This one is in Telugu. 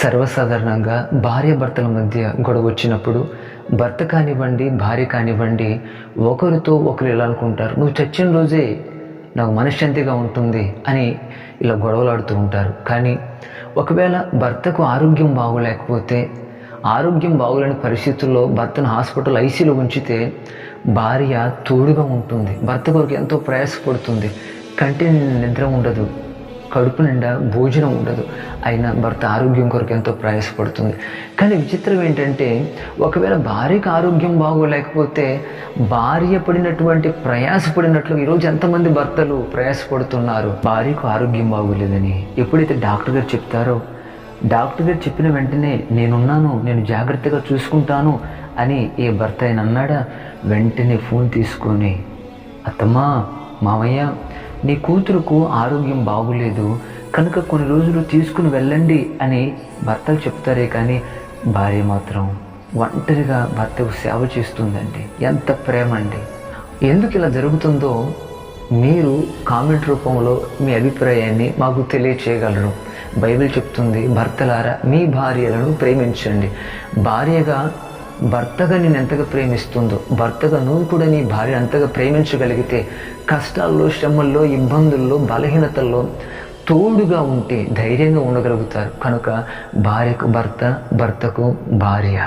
సర్వసాధారణంగా భార్యాభర్తల మధ్య గొడవ వచ్చినప్పుడు భర్త కానివ్వండి, భార్య కానివ్వండి, ఒకరితో ఒకరు ఇలా అనుకుంటారు, నువ్వు చచ్చిన రోజే నాకు మనశ్శాంతిగా ఉంటుంది అని ఇలా గొడవలాడుతూ ఉంటారు. కానీ ఒకవేళ భర్తకు ఆరోగ్యం బాగోలేకపోతే, ఆరోగ్యం బాగోలేని పరిస్థితుల్లో భర్తను హాస్పిటల్ ఐసీలో ఉంచితే భార్య తోడుగా ఉంటుంది. భర్త కొరకు ఎంతో ప్రయాసపడుతుంది. కంటి నిద్ర ఉండదు, కడుపు నిండా భోజనం ఉండదు, అయినా భర్త ఆరోగ్యం కొరకు ఎంతో ప్రయాసపడుతుంది. కానీ విచిత్రం ఏంటంటే, ఒకవేళ భార్యకు ఆరోగ్యం బాగోలేకపోతే భార్య పడినటువంటి ప్రయాసపడినట్లు ఈరోజు ఎంతమంది భర్తలు ప్రయాసపడుతున్నారు. భార్యకు ఆరోగ్యం బాగోలేదని ఎప్పుడైతే డాక్టర్ గారు చెప్తారో, డాక్టర్ గారు చెప్పిన వెంటనే నేనున్నాను, నేను జాగ్రత్తగా చూసుకుంటాను అని ఏ భర్త అయినా అన్నాడా? వెంటనే ఫోన్ తీసుకొని, అత్తమ్మా, మావయ్య, నీ కూతురుకు ఆరోగ్యం బాగులేదు కనుక కొన్ని రోజులు తీసుకుని వెళ్ళండి అని భర్తలు చెప్తారే కానీ భార్య మాత్రం ఒంటరిగా భర్తకు సేవ చేస్తుందండి. ఎంత ప్రేమ అండి! ఎందుకు ఇలా జరుగుతుందో మీరు కామెంట్ రూపంలో మీ అభిప్రాయాన్ని మాకు తెలియచేయగలరు. బైబిల్ చెప్తుంది, భర్తలారా మీ భార్యలను ప్రేమించండి. భార్యగా భర్తగా నేను ఎంతగా ప్రేమిస్తుందో, భర్తగా నువ్వు కూడా నీ భార్య అంతగా ప్రేమించగలిగితే కష్టాల్లో, శ్రమల్లో, ఇబ్బందుల్లో, బలహీనతల్లో తోడుగా ఉంటే ధైర్యంగా ఉండగలుగుతారు. కనుక భార్యకు భర్త, భర్తకు భార్య.